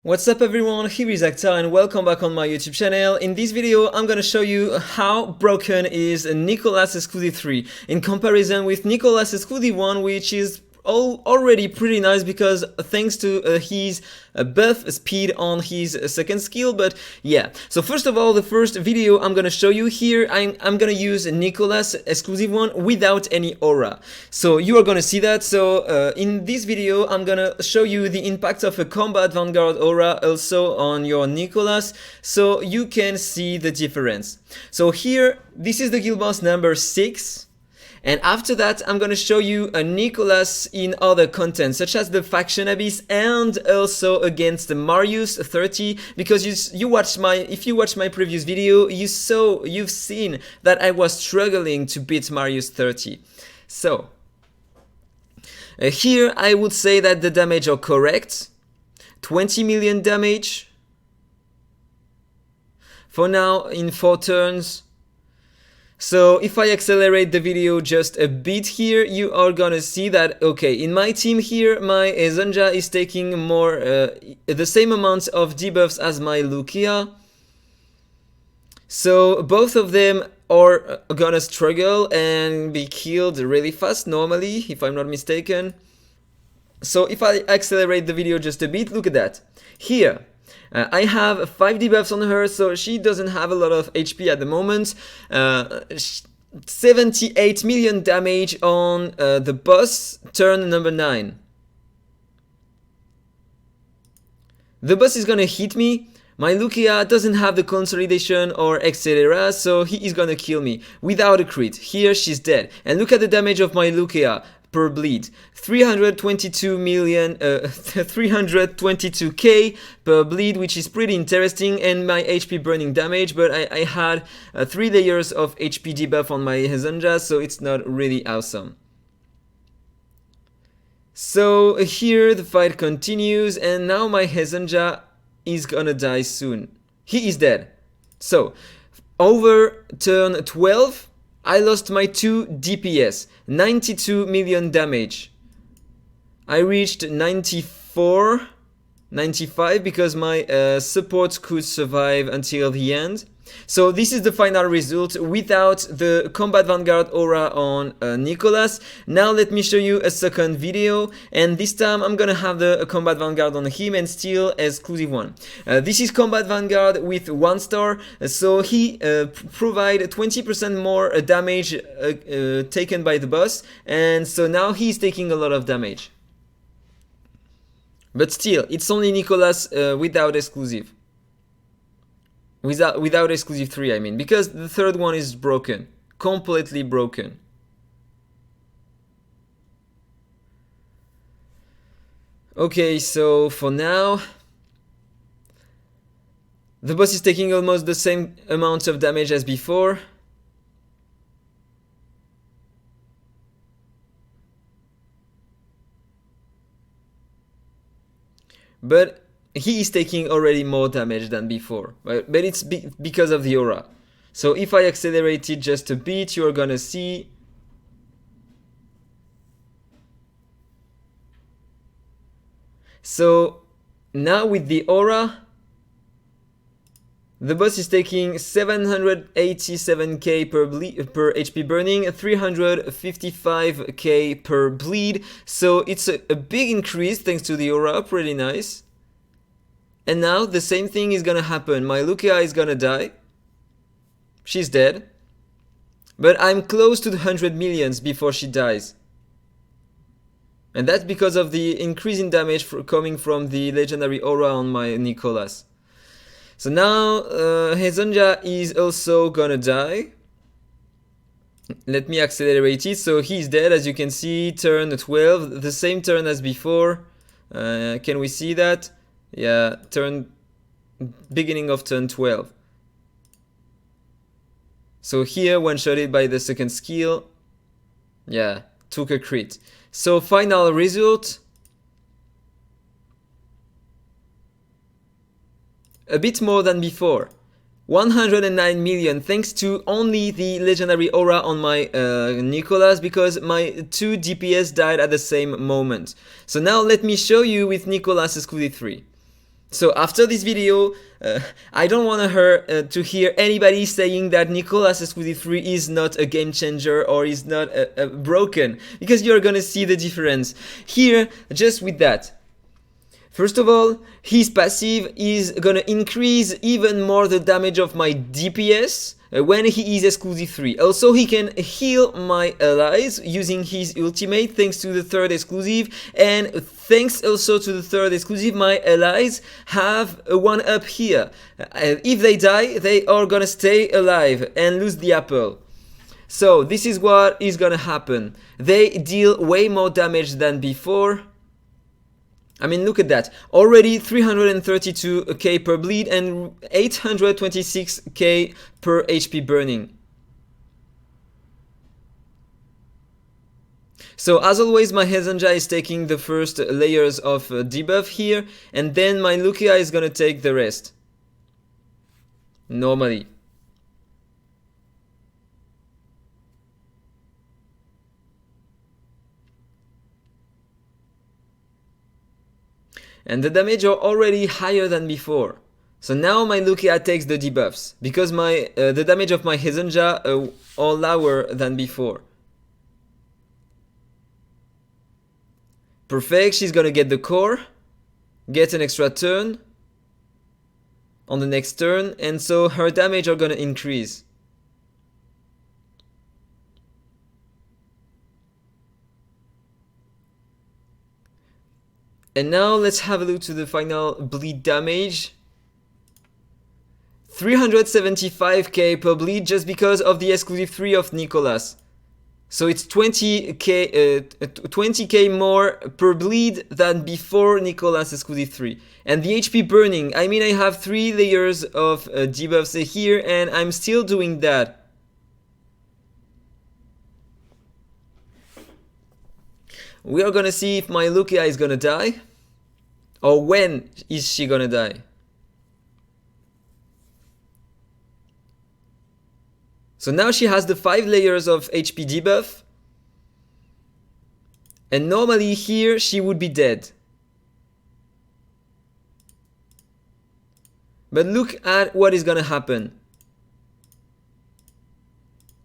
What's up everyone, here is AhkTaar and welcome back on my YouTube channel. In this video I'm gonna show you how broken is Nikolas Exclusive 3 in comparison with Nikolas Exclusive 1, which is already pretty nice because thanks to his buff speed on his second skill. But yeah, so first of all, the first video I'm gonna show you here, I'm gonna use Nikolas Exclusive 1 without any aura, so you are gonna see that. So in this video I'm gonna show you the impact of a combat Vanguard aura also on your Nikolas, so you can see the difference. So here, this is the guild boss number 6. And after that, I'm gonna show you a Nikolas in other content, such as the Faction Abyss and also against the Marius 30, because if you watch my previous video, you've seen that I was struggling to beat Marius 30. So here I would say that the damage are correct. 20 million damage for now in 4 turns. So if I accelerate the video just a bit here, you are gonna see that, okay, in my team here, my Zonja is taking more, the same amount of debuffs as my Lukia. So both of them are gonna struggle and be killed really fast normally, if I'm not mistaken. So if I accelerate the video just a bit, look at that. Here, I have 5 debuffs on her, so she doesn't have a lot of HP at the moment. 78 million damage on the boss, turn number 9. The boss is gonna hit me. My Lukia doesn't have the consolidation or etc, so he is gonna kill me without a crit. Here she's dead. And look at the damage of my Lukia per bleed, 322k per bleed, which is pretty interesting, and my HP burning damage, but I had 3 layers of HP debuff on my Zonja, so it's not really awesome. So here the fight continues, and now my Zonja is gonna die soon. He is dead. So over turn 12, I lost my 2 DPS, 92 million damage. I reached 94, 95 because my support could survive until the end. So this is the final result without the Combat Vanguard aura on Nikolas. Now let me show you a second video, and this time I'm gonna have the Combat Vanguard on him and still Exclusive 1. This is Combat Vanguard with 1 star, so he provide 20% more damage taken by the boss, and so now he's taking a lot of damage. But still, it's only Nikolas without Exclusive. Without Exclusive 3, I mean, because the third one is broken, completely broken. Okay, so for now, the boss is taking almost the same amount of damage as before. But he is taking already more damage than before, but it's because of the aura. So if I accelerate it just a bit, you're gonna see. So now with the aura, the boss is taking 787k per HP burning, 355k per bleed. So it's a big increase thanks to the aura, pretty nice. And now the same thing is gonna happen. My Lukia is gonna die. She's dead. But I'm close to the 100 millions before she dies. And that's because of the increase in damage coming from the legendary aura on my Nikolas. So now Zonja is also gonna die. Let me accelerate it. So he's dead, as you can see, turn 12, the same turn as before. Can we see that? Yeah, beginning of turn 12. So here, one-shotted by the second skill. Yeah, took a crit. So final result, a bit more than before. 109 million thanks to only the legendary aura on my Nikolas, because my 2 DPS died at the same moment. So now let me show you with Nikolas Exclusive 3. So after this video, I don't want her to hear anybody saying that Nikolas Escudi 3 is not a game changer or is not broken, because you're gonna see the difference here just with that. First of all, his passive is gonna increase even more the damage of my DPS when he is Escudi 3. Also, he can heal my allies using his ultimate thanks to the third exclusive, and thanks also to the third exclusive, my allies have a 1-up here. If they die, they are gonna stay alive and lose the apple. So this is what is gonna happen. They deal way more damage than before. I mean, look at that. Already 332k per bleed and 826k per HP burning. So as always, my Hezenja is taking the first layers of debuff here, and then my Lukia is gonna take the rest. Normally. And the damage are already higher than before. So now my Lukia takes the debuffs, because the damage of my Hezenja are lower than before. Perfect, she's gonna get the core, get an extra turn on the next turn, and so her damage are gonna increase. And now let's have a look to the final bleed damage. 375k per bleed just because of the exclusive 3 of Nikolas. So it's 20k more per bleed than before Nikolas exclusive 3. And the HP burning, I mean, I have 3 layers of debuffs here and I'm still doing that. We are gonna see if my Lukia is gonna die, or when is she gonna die. So now she has the 5 layers of HP debuff, and normally here she would be dead. But look at what is gonna happen.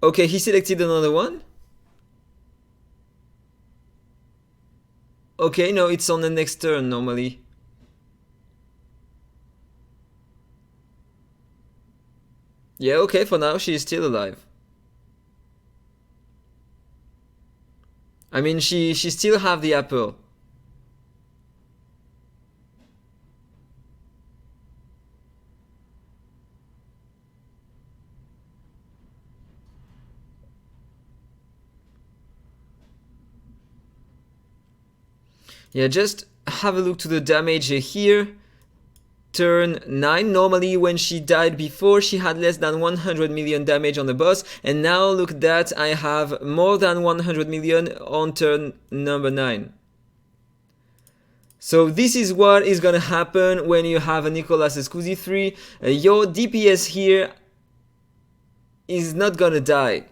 Okay, he selected another one. Okay, no, it's on the next turn normally. Yeah, okay, for now she is still alive. I mean, she still have the apple. Yeah, just have a look to the damage here. Turn 9, normally when she died before she had less than 100 million damage on the boss, and now look at that, I have more than 100 million on turn number 9. So this is what is gonna happen when you have a Nikolas Escudi 3. Your DPS here is not gonna die.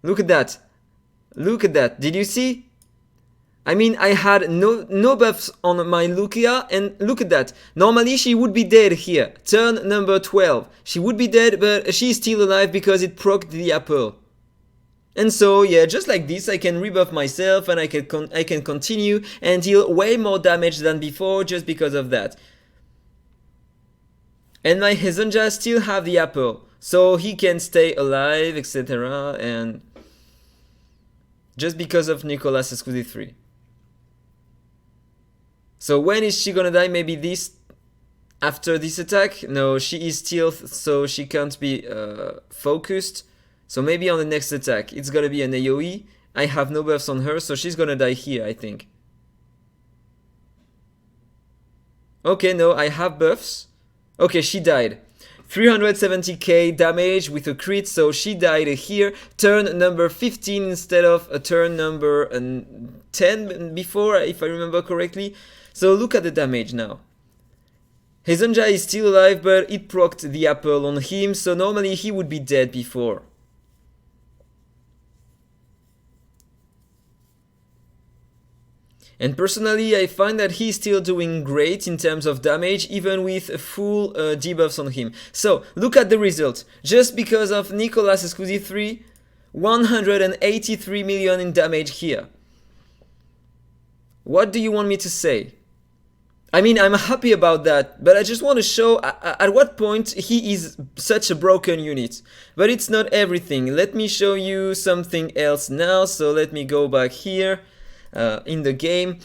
Look at that. Look at that. Did you see? I mean, I had no buffs on my Lukia, and look at that. Normally she would be dead here. Turn number 12. She would be dead, but she's still alive because it procced the apple. And so, yeah, just like this, I can rebuff myself and I can continue and deal way more damage than before just because of that. And my Hezenja still have the apple, so he can stay alive, etc. And just because of Nikolas Escudi 3. So when is she gonna die? Maybe this, after this attack? No, she is still, so she can't be focused. So maybe on the next attack, it's gonna be an AoE. I have no buffs on her, so she's gonna die here, I think. Okay, no, I have buffs. Okay, she died. 370k damage with a crit, so she died here. Turn number 15 instead of a turn number 10 before, if I remember correctly. So look at the damage now. Hezenja is still alive, but it procced the apple on him, so normally he would be dead before. And personally, I find that he's still doing great in terms of damage, even with full debuffs on him. So, look at the result. Just because of Nikolas Exclusive 3, 183 million in damage here. What do you want me to say? I mean, I'm happy about that, but I just want to show at what point he is such a broken unit. But it's not everything. Let me show you something else now. So let me go back here in the game.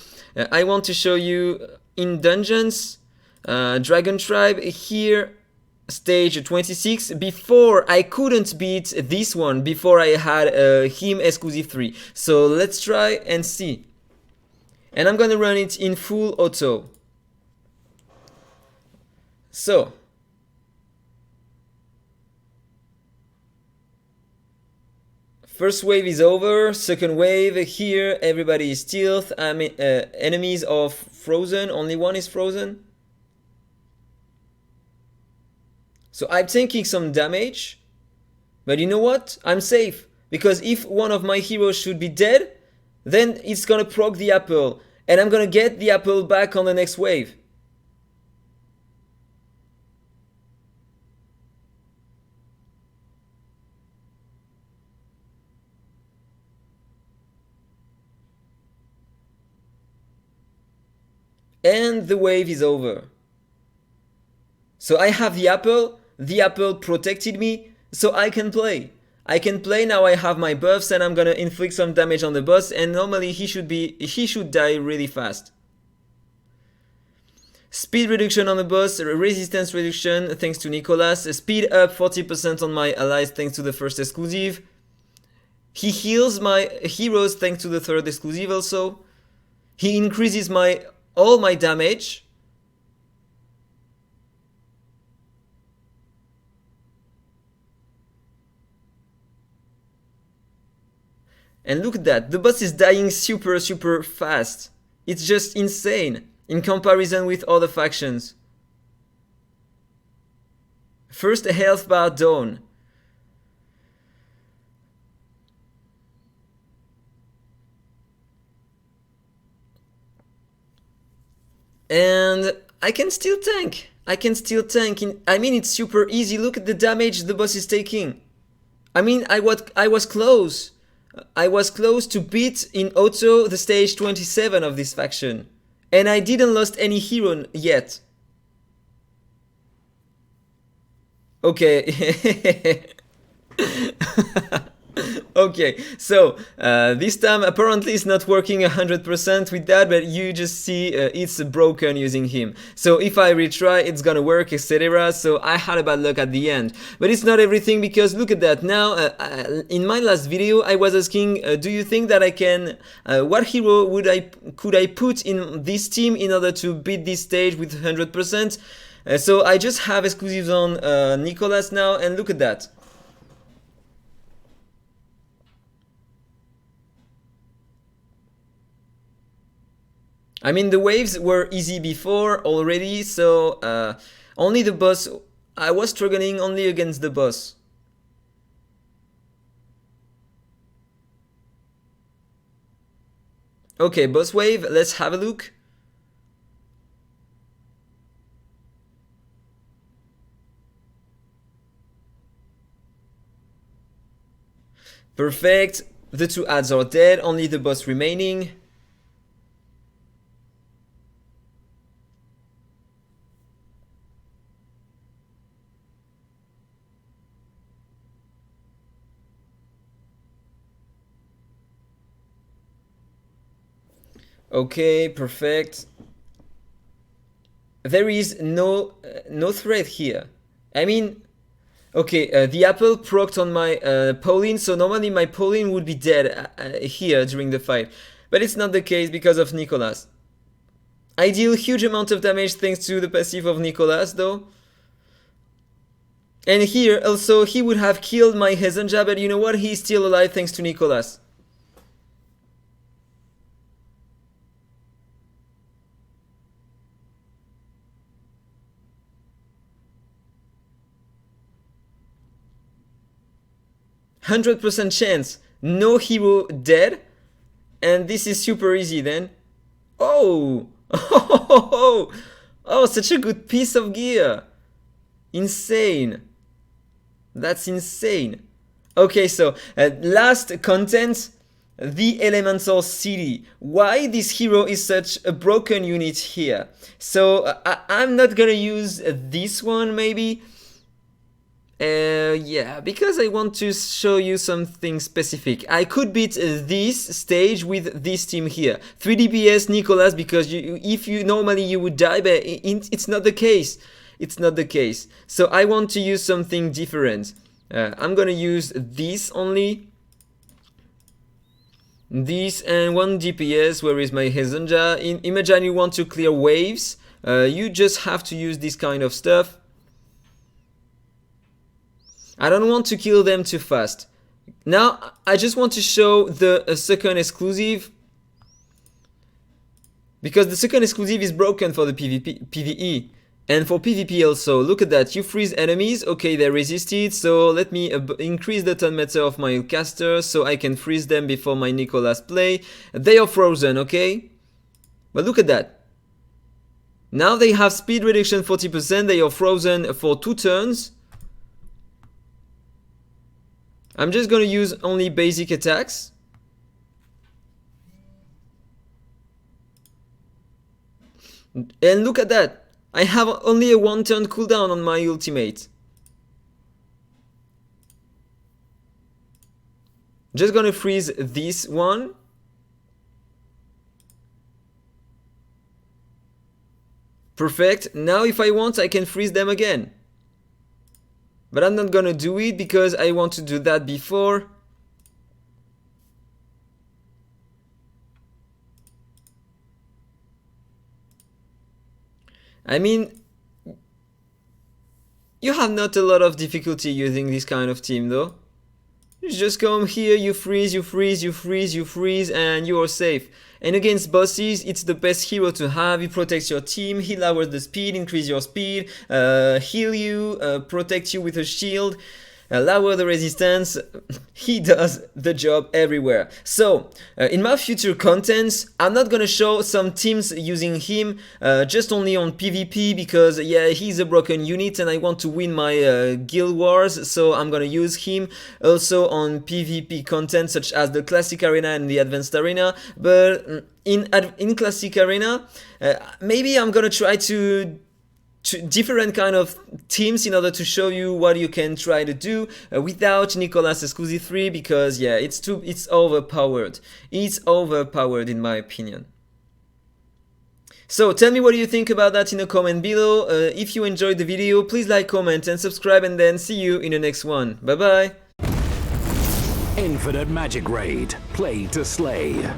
I want to show you in dungeons, Dragon Tribe here, stage 26. Before I couldn't beat this one, before I had him exclusive 3. So let's try and see. And I'm gonna run it in full auto. So, first wave is over, second wave here, everybody is stealth, enemies are frozen, only one is frozen. So I'm taking some damage, but you know what? I'm safe, because if one of my heroes should be dead, then it's gonna proc the apple, and I'm gonna get the apple back on the next wave. And the wave is over. So I have the apple protected me, so I can play. I can play now. I have my buffs and I'm gonna inflict some damage on the boss, and normally he should die really fast. Speed reduction on the boss, resistance reduction thanks to Nikolas, speed up 40% on my allies thanks to the first exclusive. He heals my heroes thanks to the third exclusive also. He increases all my damage. And look at that, the boss is dying super fast. It's just insane in comparison with other factions. First health bar down. And I can still tank. I mean, it's super easy. Look at the damage the boss is taking. I mean, I was close. I was close to beat in auto the stage 27 of this faction. And I didn't lost any hero yet. Okay. Okay, so this time apparently it's not working 100% with that, but you just see it's broken using him. So if I retry, it's gonna work, etc. So I had a bad luck at the end. But it's not everything, because look at that. Now, in my last video, I was asking, do you think that I can, what hero could I put in this team in order to beat this stage with 100%? So I just have exclusives on Nikolas now, and look at that. I mean, the waves were easy before already, so only the boss, I was struggling only against the boss. Okay, boss wave, let's have a look. Perfect, the two ads are dead, only the boss remaining. Okay, perfect. There is no threat here. I mean, okay, the apple procced on my Pauline, so normally my Pauline would be dead here during the fight. But it's not the case because of Nikolas. I deal huge amount of damage thanks to the passive of Nikolas though. And here also he would have killed my Hezenja, but you know what? He's still alive thanks to Nikolas. %100% chance, no hero dead, and this is super easy then. Oh! Oh! Oh, such a good piece of gear! Insane! That's insane! Okay, so last content, the Elemental City. Why this hero is such a broken unit here? So I'm not gonna use this one maybe. Yeah, because I want to show you something specific. I could beat this stage with this team here. 3 DPS Nikolas, because if you normally you would die, but it's not the case. It's not the case. So I want to use something different. I'm gonna use this only. This and 1 DPS. Where is my Hezonja? Imagine you want to clear waves. You just have to use this kind of stuff. I don't want to kill them too fast. Now, I just want to show the second exclusive. Because the second exclusive is broken for the PvE. And for PvP also. Look at that. You freeze enemies. Okay, they resisted. So let me increase the turn meter of my caster so I can freeze them before my Nikolas play. They are frozen, okay? But look at that. Now they have speed reduction 40%. They are frozen for 2 turns. I'm just gonna use only basic attacks. And look at that. I have only a 1 turn cooldown on my ultimate. Just gonna freeze this one. Perfect. Now if I want, I can freeze them again. But I'm not gonna do it because I want to do that before. I mean, you have not a lot of difficulty using this kind of team though. You just come here, you freeze, you freeze, you freeze, you freeze, and you are safe. And against bosses, it's the best hero to have. He protects your team, he lowers the speed, increase your speed, heal you, protect you with a shield, lower the resistance. He does the job everywhere. So, in my future contents, I'm not gonna show some teams using him, just only on PvP, because yeah, he's a broken unit and I want to win my guild wars, so I'm gonna use him. Also on PvP content such as the classic arena and the advanced arena, but in classic arena, maybe I'm gonna try to different kind of teams in order to show you what you can try to do without Nikolas Exclusive 3, because yeah, it's overpowered. It's overpowered in my opinion. So tell me what do you think about that in a comment below. If you enjoyed the video, please like, comment and subscribe, and then see you in the next one. Bye bye. Infinite Magicraid. Play to slay.